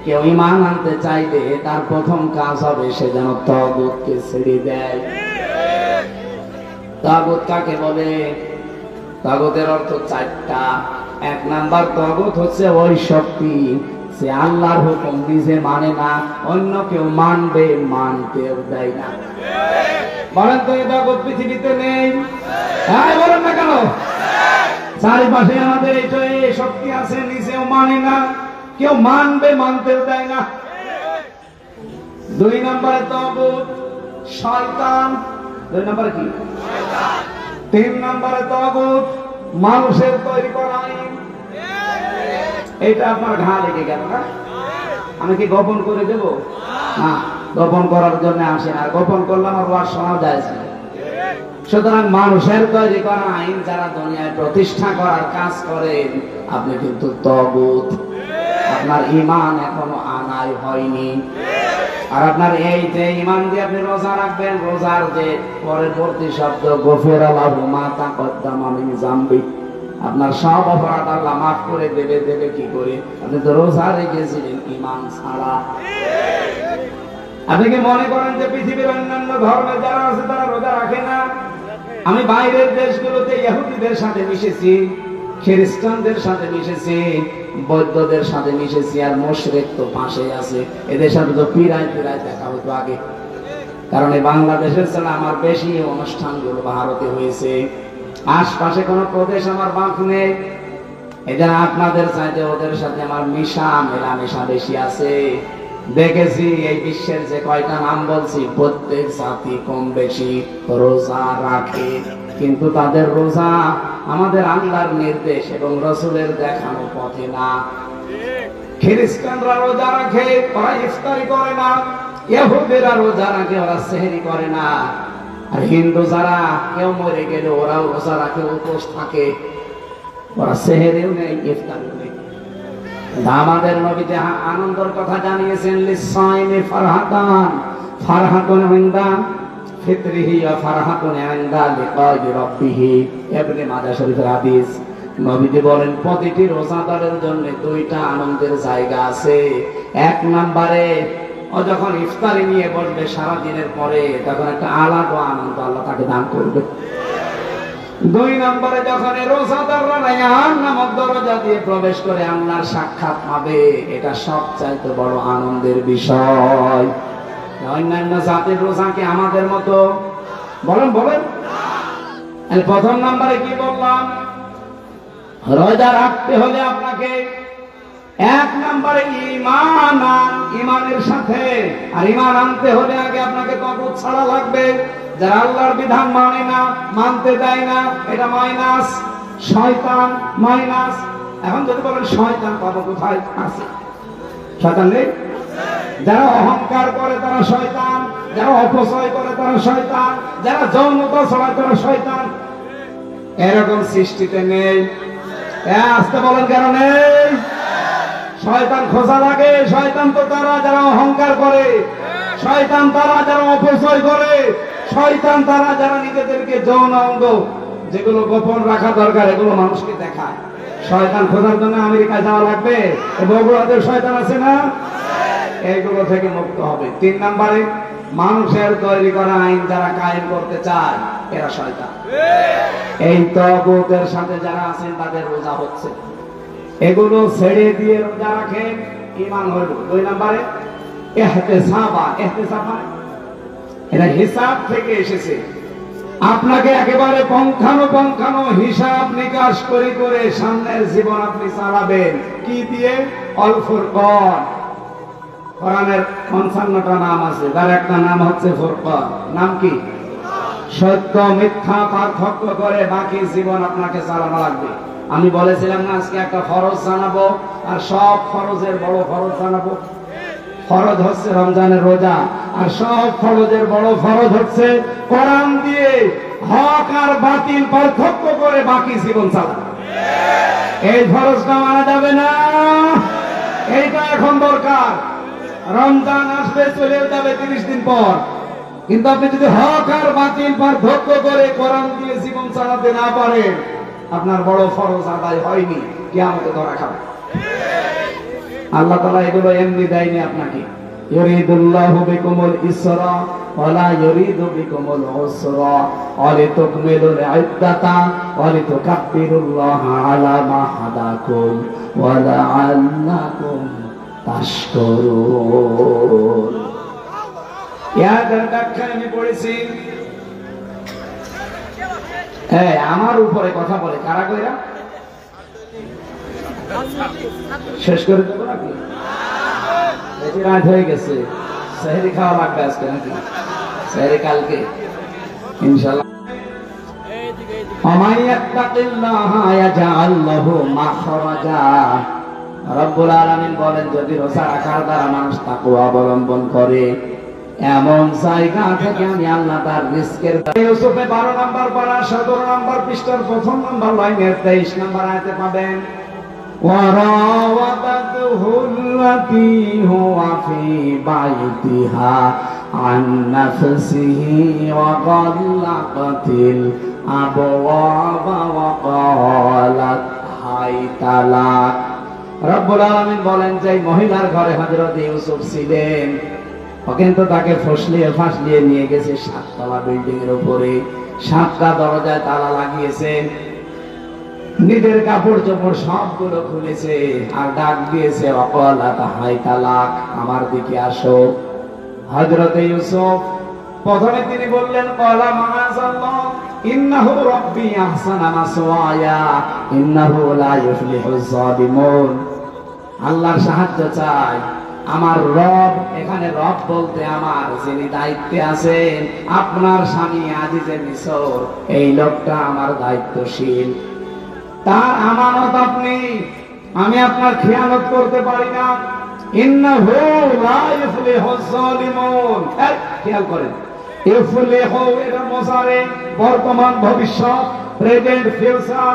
কেউ ঈমান আনতে চাইলে তার প্রথম কাজ হবে সে যেন তাগুতকে ছেড়ে দেয়। তাগুত কাকে বলে? তাগুতের অর্থ 4টা। 1 নাম্বার তাগুত হচ্ছে ওই শক্তি সে আল্লাহর হুকুম নিজে মানে না, অন্য কেউ মানবে, মানতেও দেয় না। বলেন তো এই তাগুত পৃথিবীতে নেই? হ্যাঁ বলেন না কেন? চারিপাশে আমাদের এই শক্তি আছে, নিজেও মানে না, কেউ মানবে, মানতেও দেয় না। 2 নম্বরে তাগুত শয়তান। 2 নম্বরে কি? 3 নম্বরে তাগুত মানুষের তৈরি করা আইন। এটা আপনার ঘা লেগে গেল না? আমি কি গোপন করে দেব? না, গোপন করার জন্য আসে না। গোপন করলে আমার ওয়াজ শোনা যায় না। সুতরাং মানুষের তৈরি করা আইন যারা দুনিয়ায় প্রতিষ্ঠা করার কাজ করেন, আপনি কিন্তু তাগুত। আপনার ঈমান এখনো আনাই হয়নি। আর আপনার এই যে ঈমান দিয়ে আপনি রোজা রাখবেন, রোজার যে পরবর্তী শব্দ গফিরা লাহু মা তাকদ্দামা মিন যামবি, আপনার সব অপরাধ আল্লাহ মাফ করে দেবে। দেবে কি করে? আপনি তো রোজা রেখেছিলেন ঈমান ছাড়া। আপনি কি মনে করেন যে পৃথিবীর অন্যান্য ধর্মে যারা আছে তারা রোজা রাখে না? আমি বাইরের দেশগুলোতে ইহুদিদের সাথে মিশেছি, খ্রিস্টানদের সাথে মিশেছি, বৌদ্ধদের সাথে মিশেছি, আর মুশরিক তো পাশেই আছে। এদের সাথে তো পিরায় পিরায় দেখা হতো আগে। কারণ এই বাংলাদেশের ছাড়া আমার বেশি অনুষ্ঠানগুলো ভারতে হয়েছে। আশপাশে কোনো প্রদেশ আমার বাকি নেই। এদের আপনাদের চাইতে ওদের সাথে আমার মেলামেশা বেশি আছে। দেখেছি এই বিশ্বের যে কয়টা নাম বলছি, প্রত্যেক জাতি কম বেশি রোজা রাখে, কিন্তু তাদের রোজা আমাদের আল্লাহর নির্দেশ এবং রাসূলের দেখানো পথে না। খ্রিস্টানরা রোজা রাখে, ওরা ইফতারি করে না। ইহুদিরা রোজা রাখে, ওরা সেহরি করে না। আর হিন্দু যারা কেউ মরে গেলে ওরাও রোজা রাখে, উপোস থাকে, ওরা সেহরিও নেই, ইফতারিও নেই। আমাদের নবী যে আনন্দের কথা জানিয়েছেন, লিসাইমি ফারহাতান, ফারহাতুন ইনদা ফিতরিহি ওয়া ফারহাতুন ইনদা লিকাই রাব্বিহি। ইবনে মাজাহ শরীফের হাদিস। নবীজি বলেন প্রতিটি রোজাদারের জন্য দুইটা আনন্দের জায়গা আছে। এক নম্বরে ও যখন ইফতারি নিয়ে বসবে সারা দিনের পরে, তখন একটা আলাদা আনন্দ আল্লাহ তাকে দান করবে। দুই নম্বরে যখন রোজাদাররা রায়্যান নামক দরজা দিয়ে প্রবেশ করে আল্লাহর সাক্ষাৎ পাবে, এটা সবচাইতে বড় আনন্দের বিষয়। অন্যান্য জাতির রোজা কি আমাদের মতো? বলেন বলেন। প্রথম নম্বরে কি বললাম? রোজা রাখতে হলে আপনাকে এক নম্বরে ঈমান, ঈমানের সাথে। আর ঈমান আনতে হলে আগে আপনাকে তাগুত ছাড়া লাগবে। যারা আল্লাহর বিধান মানে না, মানতে দেয় না, এটা মাইনাস, শয়তান মাইনাস। এখন যদি বলেন শয়তান পাবো কোথায়? আছে শয়তান নেই? যারা অহংকার করে তারা শয়তান, যারা অপচয় করে তারা শয়তান, যারা যৌনতা ছড়ায় তারা শয়তান। এরকম সৃষ্টিতে নেই। আসতে বলেন কেন নেই? শয়তান খোঁজা লাগে। শয়তান তো তারা যারা অহংকার করে, শয়তান তারা যারা অপচয় করে, শয়তান তারা যারা নিজেদেরকে যৌন অঙ্গ যেগুলো গোপন রাখা দরকার এগুলো মানুষকে দেখায়। শয়তান খোঁজার জন্য আমেরিকা যাওয়া লাগবে? বগুড়াদের শয়তান আছে না? এইগুলো থেকে মুক্ত হবে। তিন নম্বরে মানুষের তৈরি করা আইন যারা কায়েম করতে চায় এরা শয়তান। এই তাগুতের সাথে যারা আছেন তাদের রোজা হচ্ছে। এগুলো ছেড়ে দিয়ে রোজা রাখেন, ঈমান হইল। দুই নম্বরে ইহতিসাব, এটা হিসাব থেকে এসেছে। আপনাকে একেবারে পঙ্খানো হিসাব নিকাশ করে করে সামনের জীবন আপনি চালাবেন। কি দিয়ে? আল ফুরকান। কোরআনের 55টা নাম আছে, তার একটা নাম হচ্ছে ফুরকান। নাম কি? সত্য মিথ্যা পার্থক্য করে বাকি জীবন আপনাকে চালানো লাগবে। আমি বলেছিলাম না আজকে একটা ফরজ জানাবো, আর সব ফরজের বড় ফরজ জানাবো। ফরজ হচ্ছে রমজানের রোজা, আর সব ফরজের বড় ফরজ হচ্ছে কোরআন দিয়ে হক আর বাতিল পার্থক্য করে বাকি জীবন চালানো। এই ফরজটা মানা যাবে না, এইটা এখন দরকার। রমজান আসবে, চলে যাবে 30 দিন পর, কিন্তু আপনি যদি হক আর বাতিল পার্থক্য করে কোরআন দিয়ে জীবন চালাতে না পারেন, আপনার বড় ফরজ আদায় হয়নি, কিয়ামতে ধরা খাবে। আল্লাহ তাআলা এগুলো এমনি দেয়নি আপনাকে। ইউরিদুল্লাহু বিকুমুল ইসরা ওয়া লা ইউরিদু বিকুমুল উসরা ওয়া লিতুকমিলুল ইদ্দাতা ওয়া লিতুকাব্বিরুল্লাহা আলা মা হাদাকুম ওয়া লাআল্লাকুম তাশকুরুন। ইয়াদের ব্যাখ্যা আমি পড়েছি। আমার উপরে কথা বলে কারা কইরা? শেষ করে দেবো নাকি? বেশি রাত হয়ে গেছে, সেহরি খাওয়া লাগবে আজকে নাকি? সেহরি কালকে ইনশাআল্লাহ। রব্বুল আলামিন বলেন যদি রোজা রাখার দ্বারা মানুষ তাকওয়া অবলম্বন করে, এমন জায়গা থেকে আমি আল্লাহ তার রিস্কের ইউসুফে 12 নম্বর পারা 17 নম্বর পৃষ্ঠার প্রথম নম্বর লাইনের 23 নম্বর আয়াতে পাবেন وراودته التي هو في بيتها عن نفسه وغلقت الأبواب وقالت هيت لك রব্বুল আলামিন বলেন যে মহিলার ঘরে হযরত ইউসুফ ছিলেন কিন্তু তাকে ফাঁসলিয়ে নিয়ে গেছে 7 তলা বিল্ডিং এর উপরে 7টা দরজায় তালা লাগিয়েছে নিজের কাপড় চোপড় সবগুলো খুলেছে আর ডাক দিয়েছে ওয়াকালাত হাইতা লাক আমার দিকে আসো হযরত ইউসুফ প্রথমে তিনি বললেন ক্বালা মাআযাল্লাহ ইন্নাহু রাব্বি আহসানা মাসওয়ায়া ইন্নাহু লা ইউফলিহুজ জালিমুন আল্লাহর সাহায্য চাই আমার রব এখানে রব বলতে আমার যিনি দায়িত্বে আছেন আপনার স্বামী আজিজে মিসর এই লোকটা আমার দায়িত্বশীল তার আমানত আপনি আমি আপনার খেয়ানত করতে পারি না ইন্নাহু লা ইফলিহুজ জালিমুন খেয়াল করেন ইফলিহু এর মুজারে বর্তমান ভবিষ্যৎ প্রেজেন্ট ফিউচার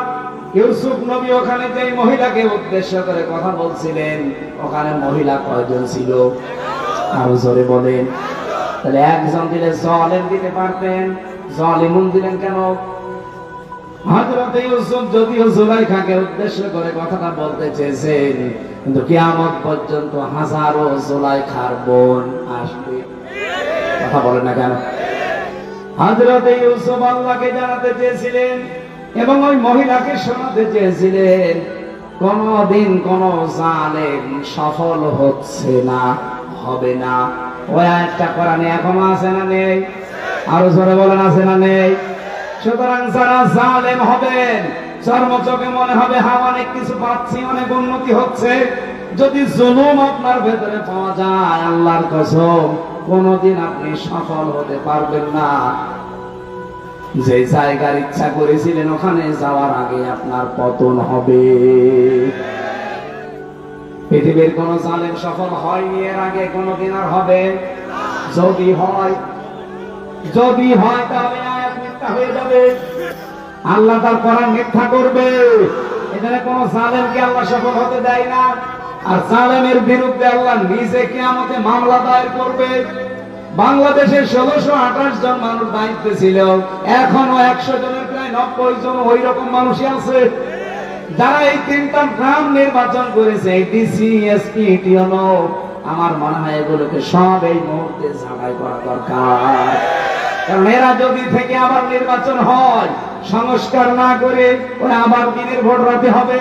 ইউসুফ নবী ওখানে যে মহিলাকে উদ্দেশ্য করে কথা বলছিলেন ওখানে মহিলা কয়জন ছিল আরো জোরে বলেন তাহলে একজন দিলে জালিম দিতে পারতেন জালিমুন দিলেন কেন হযরত ইউসুফ যদিও জুলাইখাকে উদ্দেশ্য করে কথাটা বলতে চেয়েছেন কিন্তু কিয়ামত পর্যন্ত হাজারো জুলাইখার বোন আসবে কথা বলেন না কেন হযরত ইউসুফ আল্লাহকে জানাতে চেয়েছিলেন এবং ওই মহিলাকে শোনাতে চেয়েছিলেন কোনদিন কোন জালেম সফল হচ্ছে না হবে না ওই আয়াতটা কোরআনে এখনো আছে না নেই আরো জোরে বলেন আছে না নেই সুতরাং যারা জালেম হবেন চর্মচোখে মনে হবে হ্যাঁ অনেক কিছু পাচ্ছি অনেক উন্নতি হচ্ছে যদি জুলুম আপনার ভেতরে পাওয়া যায় আল্লাহর কসম কোনদিন আপনি সফল হতে পারবেন না যে জায়গার ইচ্ছা করেছিলেন ওখানে যাওয়ার আগে আপনার পতন হবে পৃথিবীর কোন জালেম সফল হয়নি এর আগে কোনদিন আর হবে যদি হয় তাহলে আয়াত মিথ্যা হয়ে যাবে আল্লাহ তার কোরআন মিথ্যা করবে এখানে কোন জালেমকে আল্লাহ সফল হতে দেয় না আর জালেমের বিরুদ্ধে আল্লাহ নিজে কিয়ামতে মামলা দায়ের করবে বাংলাদেশে 1628 জন মানুষ দায়িত্বে ছিল এখনো 100 জনের প্রায় 90 জন ওই রকম মানুষই আছে যারা এই তিনটা গ্রাম নির্বাচন করেছে ডিসি এসপি টিওনো আমার মনে হয় এগুলোকে সব এই মুহূর্তে ছাঁটাই করা দরকার কারণ এরা যদি থেকে আবার নির্বাচন হয় সংস্কার না করে ওরা আবার দিনের ভোট রাতে হবে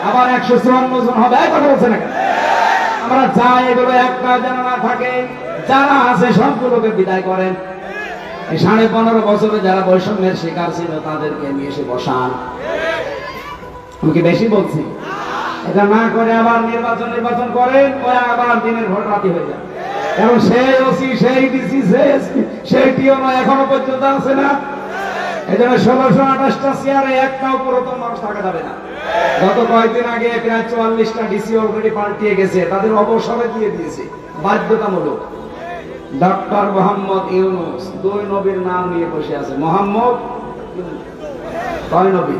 আবার 154 জন হবে কথা বলছে না আমরা চাই এগুলো একটা যেন না থাকে যারা আছে সবগুলোকে বিদায় করেন এই 15.5 বছরে যারা বৈষম্যের শিকার ছিল তাদেরকে নিয়ে এসে বসান আমি কি বেশি বলছি এটা না করে আবার নির্বাচন করেন ওই আবার দিনের ভোট রাতে হয়ে যায় এবং সেই ওসি সেই ডিসি সেই টিওনো এখনো পর্যন্ত আছে না এই জন্য 1628টা চেয়ারে একটাও পুরাতন মানুষ থাকা যাবে না গত কয়েকদিন আগে প্রায় 44টা ডিসি অলরেডি পাল্টিয়ে গেছে তাদের অবসরে দিয়ে দিয়েছে বাধ্যতামূলক ডক্টর মোহাম্মদ ইউনূস 2 নবীর নাম নিয়ে বসে আছে মোহাম্মদ কয় নবী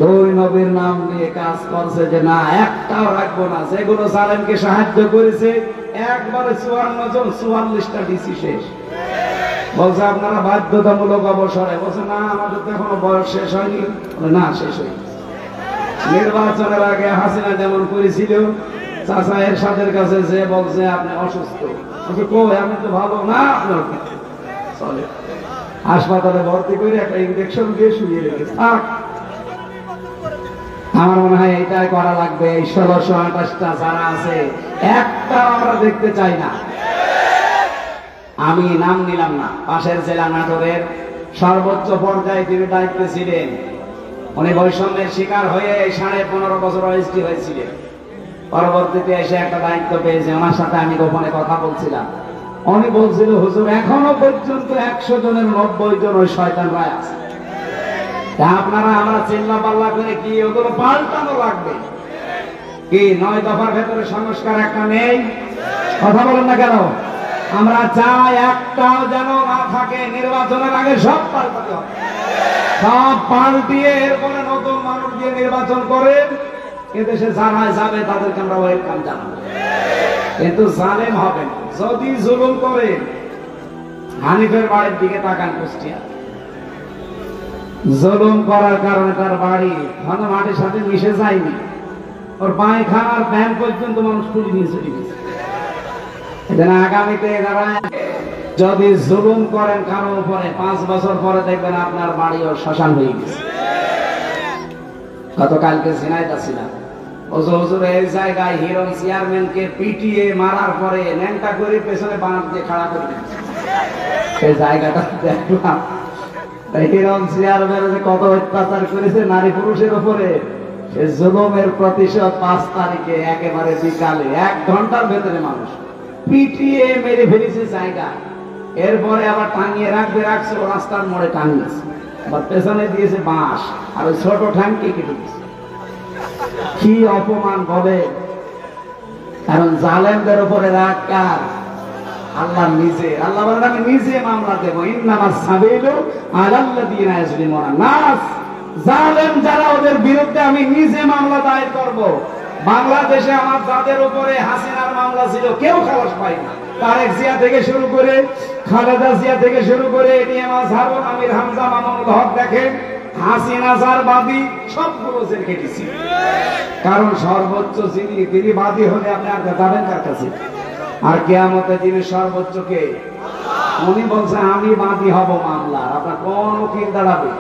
2 নবীর নাম নিয়ে কাজ করছে যে না একটাও রাখবো না যেগুলো জালেমকে সাহায্য করেছে একবারে 54 জন 44টা ডিসি শেষ বলছে আপনারা বাধ্যতামূলক অবসরে বলছে না আমাদের তো এখনো বয়স শেষ হয়নি না শেষ হয়নি নির্বাচনের আগে হাসিনা যেমন করেছিল চাচা এরশাদের কাছে যে বলছে আপনি অসুস্থ আমি তো ভালো না আপনার চলে হাসপাতালে ভর্তি করে একটা ইনজেকশন দিয়ে শুয়ে রেখেছে আমার মনে হয় এটাই করা লাগবে এই 1628টা যারা আছে একটা আমরা দেখতে চাই না আমি নাম নিলাম না পাশের জেলা নাটোরের সর্বোচ্চ পর্যায়ে তিনি দায়িত্বে ছিলেন উনি বৈষম্যের শিকার হয়ে 15.5 বছর ওএসডি হয়েছিলেন পরবর্তীতে এসে একটা দায়িত্ব পেয়েছে আমার সাথে আমি গোপনে কথা বলছিলাম উনি বলছিল হুজুর এখনো পর্যন্ত 100 জনের 90 জন ওই শয়তানরা আছে আপনারা আমরা চিল্লা পাল্লা করে কি ওগুলো পাল্টানো লাগবে কি 9 দফার ভেতরে সংস্কার একটা নেই কথা বলেন না কেন আমরা চাই একটাও যেন না থাকে। নির্বাচনের আগে সব পাল্টাতে হবে, সব পাল্টিয়ে এরপরে নতুন মানুষ দিয়ে নির্বাচন করে এদেশে যারা যাবে তাদেরকে আমরা ওয়েলকাম জানাবো। কিন্তু জালেম হবে না। যদি জুলুম করে, হানিফের বাড়ির দিকে তাকান, কুষ্টিয়া জুলুম করার কারণে তার বাড়ি মাটির সাথে মিশে যায়নি, ওর পায়খানার প্যান পর্যন্ত মানুষ তুলে নিয়ে চলে গেছে। এজন্য আগামীতে যারা যদি জুলুম করেন কারো উপরে, 5 বছর পরে দেখবেন আপনার বাড়িও শ্মশান হয়ে গেছে। গতকালকে ঝিনাইদহ ছিলাম, হুজুর এই জায়গায় হিরণ চেয়ারম্যানকে পিটিয়ে মারার পরে ন্যাংটা করে পেছনে বাঁশ দিয়ে খাড়া করে দিয়েছে। সেই জায়গাটা দেখলাম, হিরণ চেয়ারম্যান কত অত্যাচার করেছে নারী পুরুষের উপরে, সে জুলুমের প্রতিশোধ 5 তারিখে একেবারে বিকালে 1 ঘন্টার ভেতরে মানুষ পিটিয়ে মেরে ফেলেছে জায়গা। এরপরে আবার টাঙিয়ে রাখছে, ও রাস্তার মোড়ে টাঙিয়েছে, আবার পেছনে দিয়েছে বাঁশ, আর ওই ছোট ঠ্যাংকে কেটে দিয়েছে। কি অপমান বলে! কারণ জালেমদের উপরে রাগ কার? আল্লাহ নিজে। আল্লাহ বলেন আমি নিজে মামলা দেবো। ইন্নামাস সাবিলু আলাল্লাযিনা ইয়াজলিমুনা নাস। জালেম যারা, ওদের বিরুদ্ধে আমি নিজে মামলা দায়ের করব। বাংলাদেশে আমার যাদের উপরে হাসিনার মামলা ছিল কেউ খালাস পায় না। তারেক জিয়া থেকে শুরু করে, খালেদা জিয়া থেকে শুরু করে, এটিএম আজহারুল আমির হামজা মামুনুল হক, দেখেন হাসিনা যার বাদী সবগুলো জেল কেটেছি। কারণ সর্বোচ্চ যিনি, তিনি বাদী হলে আপনি আর যাবেন কার কাছে? আর কিয়ামতে যিনি সর্বোচ্চ কে? উনি বলছেন আমি বাদী হব মামলার, আপনার কোন উকিল দাঁড়াবে?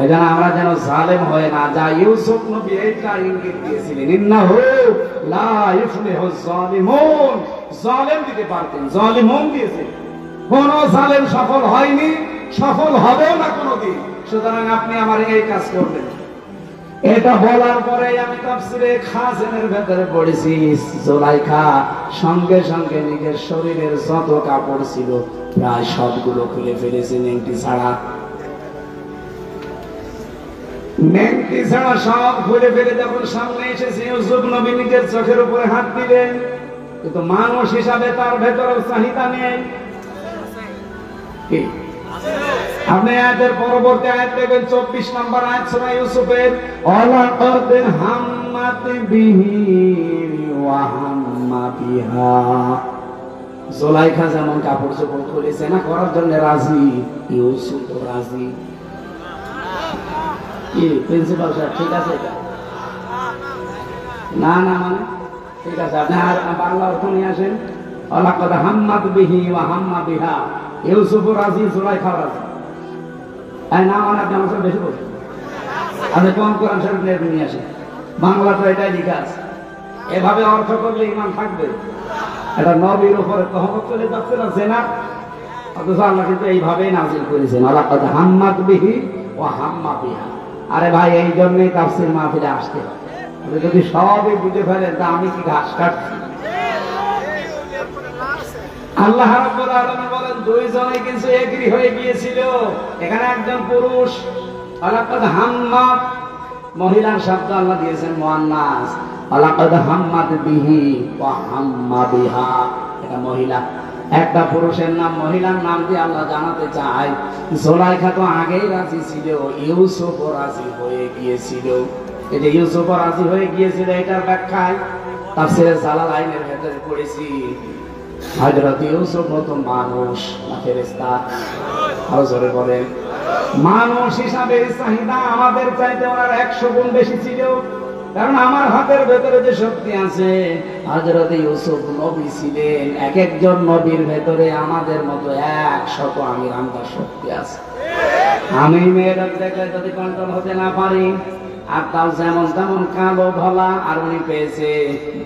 এই জন্য আমরা যেন জালেম হয়ে না যাই। ইউসুফ নবী এইটা ইঙ্গিত দিয়েছিলেন, ইন্নাহু লা ইফলিহু যালিমুন। জালেম দিতে পারতেন, জালিমুন দিয়েছেন। কোন জালেম সফল হয়নি, সফল হবেও না কোনোদিন। সুতরাং আপনি আমার এই কাজ করবেন। এটা বলার পরে আমি তাফসীরে খাজিনের ভেতরে পড়েছি, জুলাইখা সঙ্গে সঙ্গে নিজের শরীরের যত কাপড় ছিল প্রায় সবগুলো খুলে ফেলেছে, নেংটি ছাড়া। নেংটি ছাড়া সব খুলে ফেলে যখন সামনে এসেছে, ইউসুফ নবী নিজের চোখের উপরে হাত দিলেন। কিন্তু মানুষ হিসাবে তার ভেতরে চাহিদা নেই। আপনি আয়াতের পরবর্তী আয়াত দেখবেন, 24 নম্বর আয়াত সূরা ইউসুফের, ওয়ালাকাদ হাম্মাত বিহি ওয়া হাম্মা বিহা। জুলাইখা যেমন কাপড় চোপড় খুলেছে না করার জন্য রাজি, ইউসুফ রাজি। কি প্রিন্সিপাল সাহেব ঠিক আছে? না না মানে ঠিক আছে, আপনি আর বাংলা অর্থ নিয়ে আসেন। ওয়ালাকাদ হাম্মাত বিহি ওয়া হাম্মা বিহা, ইউসুফ রাজি, জুলাইখা রাজি। না মানে আপনি আমার সাথে বেশি বলছেন। আপনি কম কোরআন শরীফ নিয়ে আসেন, বাংলা তো এটাই লেখা আছে। এভাবে অর্থ করলে ইমান থাকবে? এটা নবীর উপরে তহমত চলে যাচ্ছে না, জেনা। অথচ আল্লাহ কিন্তু এইভাবেই নাযিল করেছেন, ওয়ালাকাদ হাম্মাত বিহি ওয়া হাম্মা বিহা। আরে ভাই, এই জন্যই তাফসীর মাহফিলে আসতে হয়। যদি সবই বুঝে ফেলেন তা আমি কি ঘাস কাটছি? আল্লাহ রাব্বুল আলামিন বলেন দুইজনে কিন্তু এগ্রি হয়ে গিয়েছিল। এখানে একজন পুরুষ, ওয়ালাকাদ হাম্মাত, মহিলার শব্দ আল্লাহ দিয়েছেন মুআন্নাস। ওয়ালাকাদ হাম্মাত বিহি ওয়া হাম্মা বিহা, এটা মহিলা। একটা পুরুষের নাম মহিলার নাম দিয়ে আল্লাহ জানাতে চায়, জুলাইখা তো আগেই রাজি ছিল, ইউসুফও রাজি হয়ে গিয়েছিল। এই যে ইউসুফও রাজি হয়ে গিয়েছিল, এটার ব্যাখ্যায় তাফসীরে জালালাইনের ভেতরে পড়েছি, হযরত ইউসুফ তো মানুষ না ফেরেশতা? আরো জোরে বলেন। মানুষ হিসাবে চাহিদা আমাদের চাইতে ওনার 100 গুণ বেশি ছিল। কারণ আমার হাতের ভেতরে যে শক্তি আছে, হযরত ইউসুফ নবী ছিলেন, এক একজন নবীর ভেতরে আমাদের মতো 100 আমির আমদার শক্তি আছে। আমি মেয়েরা দেখলে যদি কন্ট্রোল হতে না পারি, আর তাও যেমন তেমন কালো ধলা, আর উনি পেয়েছে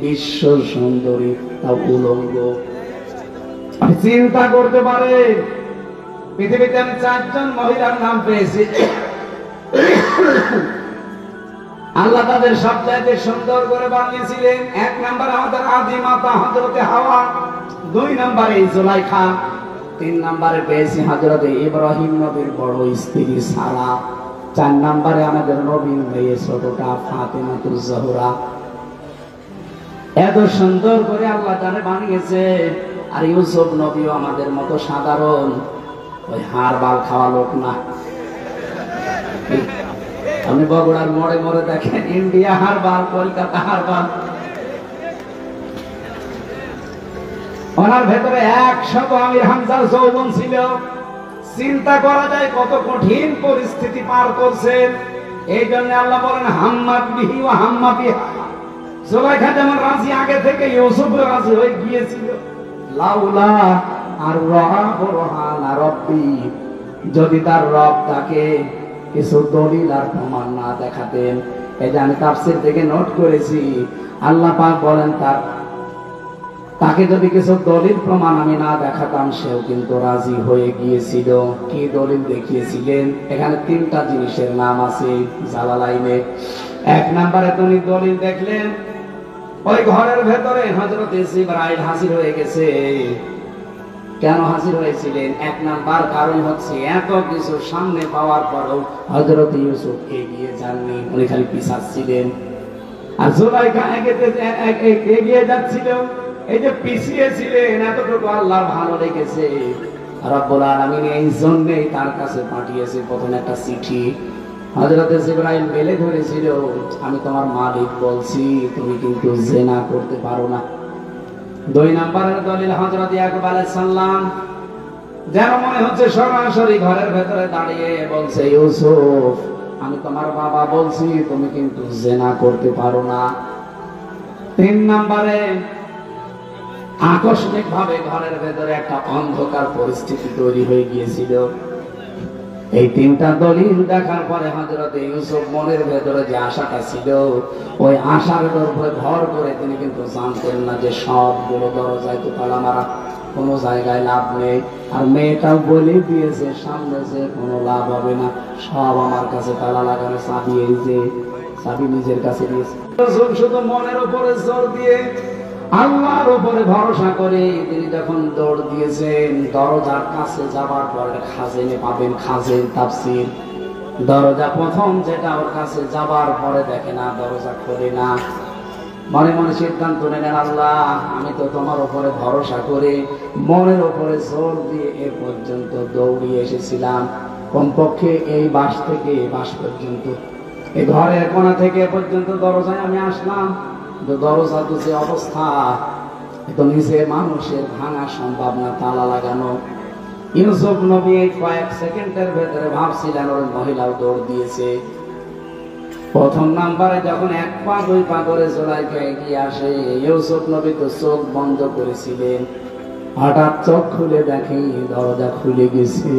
বিশ্ব সুন্দরী, তাও উলঙ্গ। চিন্তা করতে পারে, পৃথিবীতে আমি 4 জন মহিলার নাম পেয়েছি, আল্লাহ তাদের সবচাইতে সুন্দর করে বানিয়েছিলেন। 1 নম্বরে আমাদের আদি মাতা হযরতে হাওয়া, 2 নম্বরে জুলাইখা, 3 নম্বরে পেয়েছি হযরতে ইব্রাহিম নবীর বড় স্ত্রী সারা, 4 নম্বরে আমাদের নবীর মেয়ে ছোটটা ফাতেমাতুজ জোহরা। এত সুন্দর করে আল্লাহ তাআলা বানিয়েছে। আর ইউসুফ নবীও আমাদের মতো সাধারণ ওই হাড় বাল খাওয়া লোক না। আপনি বগুড়ার মোড়ে মোড়ে দেখেন ইন্ডিয়া হাড় বাল, কলকাতা হাড় বাল। ওনার ভেতরে 100 আমির হামজার যৌবন ছিল। চিন্তা করা যায় কত কঠিন পরিস্থিতি পার করছেন। এই জন্য আল্লাহ বলেন হাম্মাত বিহি ওয়া হাম্মা বিহা। জুলাইখা যেমন রাজি আগে থেকে ইউসুফ রাজি হয়ে গিয়েছিল। লাউলা আর রাহা রাব্বি, যদি তার রব তাকে কিছু দলিল আর প্রমাণ না দেখাতেন। এটা আমি তাফসীর থেকে নোট করেছি। আল্লাহ পাক বলেন তাকে যদি কিছু দলিল প্রমাণ আমি না দেখাতাম, সেও কিন্তু রাজি হয়ে গিয়েছিল। কি দলিল দেখিয়েছিলেন? এখানে 3টা জিনিসের নাম আছে জালালাইনে। 1 নম্বরে তিনি দলিল দেখলেন ওই ঘরের ভেতরে হযরত জিবরাইল হাজির হয়ে গেছে। কেন হাজির হয়েছিলেন? 1 নাম্বার কারণ হচ্ছে এত কিছু সামনে পাওয়ার পরও হযরত ইউসুফ এগিয়ে যাননি, উনি খালি পিছাচ্ছিলেন। আর জুলাইখা এগিয়ে যাচ্ছিল। এই যে পিছিয়ে ছিলেন, এতটুকু আল্লাহ ভালো রেখেছে। রব্বুল আলামিন এই জন্যই তার কাছে পাঠিয়েছে প্রথম একটা চিঠি। হযরত জিবরাইল মেলে ধরেছিল, আমি তোমার মালিক বলছি, তুমি কিন্তু জিনা করতে পারো না। 2 নম্বরের দলিল হযরত ইয়াকুব আলাইহিস সালাম, যেন মনে হচ্ছে সরাসরি ঘরের ভেতরে দাঁড়িয়ে বলছে, ইউসুফ আমি তোমার বাবা বলছি, তুমি কিন্তু জিনা করতে পারো না। 3 নম্বরে আকস্মিক ভাবে ঘরের ভেতরে একটা অন্ধকার পরিস্থিতি তৈরি হয়ে গিয়েছিল। এই 3টা দলিল দেখার পরে হযরত ইউসুফ মনের ভেতরে যে আশাটা ছিল, ওই আশার উপরে ভর করে তিনি কিন্তু জানতেন না যে সবগুলো দরজায় তো তালা মারা, কোনো জায়গায় লাভ নেই। আর মেয়েটাও বলে দিয়েছে সামনে যে কোনো লাভ হবে না, সব আমার কাছে তালা লাগানো, চাবি এই যে চাবি নিজের কাছে দিয়েছে। শুধু মনের উপরে জোর দিয়ে আল্লাহর উপরে ভরসা করে তিনি যখন দৌড় দিয়েছেন, দরজার কাছে যাবার পরে খাজেনে পাবেন, খাজেন তাফসীর। দরজা প্রথম যেটা ওর কাছে যাবার পরে দেখে না, দরজা খোলে না। মনে মনে সিদ্ধান্ত নেন, আল্লাহ আমি তো তোমার উপরে ভরসা করে মনের উপরে জোর দিয়ে এ পর্যন্ত দৌড়িয়ে এসেছিলাম। কমপক্ষে এই বাস থেকে বাস পর্যন্ত, এই ঘরের কোণা থেকে এ পর্যন্ত দরজায় আমি আসলাম। দরজা তো যে অবস্থা, তো নিচে মানুষের ভাঙা সম্ভব না, তালা লাগানো। ইউসুফ নবী কয়েক সেকেন্ডের ভেতরে ভাবছিলেন ওই মহিলাও দৌড় দিয়েছে। প্রথম নাম্বারে যখন 1 পা 2 পা করে জুলাইখা এগিয়ে আসে, ইউসুফ নবী তো চোখ বন্ধ করেছিলেন। হঠাৎ চোখ খুলে দেখে দরজা খুলে গেছে।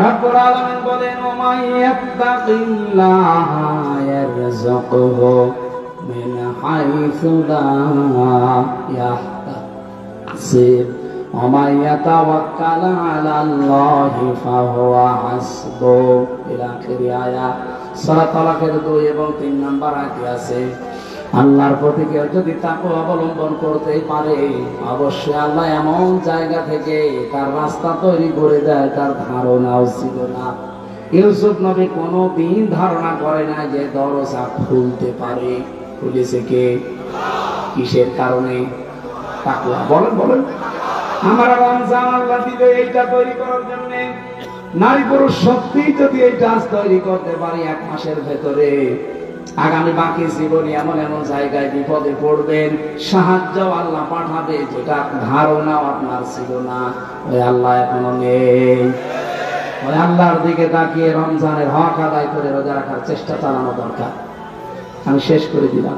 রব্বুল আলামিন বলেন, ওয়া ইয়াত্তাকিল্লাহা ইয়ারযুকহু মিন হাইসু লা ইয়াহতাসিব ওয়া ইয়াতাওয়াক্কাল আলাল্লাহি ফাহুয়া হাসবুহু। ইলা আখিরি আয়াত। সূরা তালাকের 2 এবং 3 নম্বর আয়াতে আছে, আল্লাহর প্রতি কেউ যদি তাকওয়া অবলম্বন করতে পারে, অবশ্যই আল্লাহ এমন জায়গা থেকে তার রাস্তা তৈরি করে দেয় তার ধারণাও ছিল না। ইউসুফ নবী কোনোদিন ধারণা করে না যে দরজা খুলতে পারে। খুলেছে কে? কিসের কারণে? তাকওয়া। বলেন বলেন। আমরা রমজান আল্লাহ দিবে এইটা তৈরি করার জন্য। নারী পুরুষ সত্যি যদি এই কাজ তৈরি করতে পারি 1 মাসের ভেতরে, আগামী বাকি জীবনে এমন এমন জায়গায় বিপদে পড়বেন, সাহায্য আল্লাহ পাঠাবে যেটা ধারণাও আপনার ছিল না। ওই আল্লাহ এখনো নেই। ওই আল্লাহর দিকে তাকিয়ে রমজানের হক আদায় করে রোজা রাখার চেষ্টা চালানো দরকার। আমি শেষ করে দিলাম।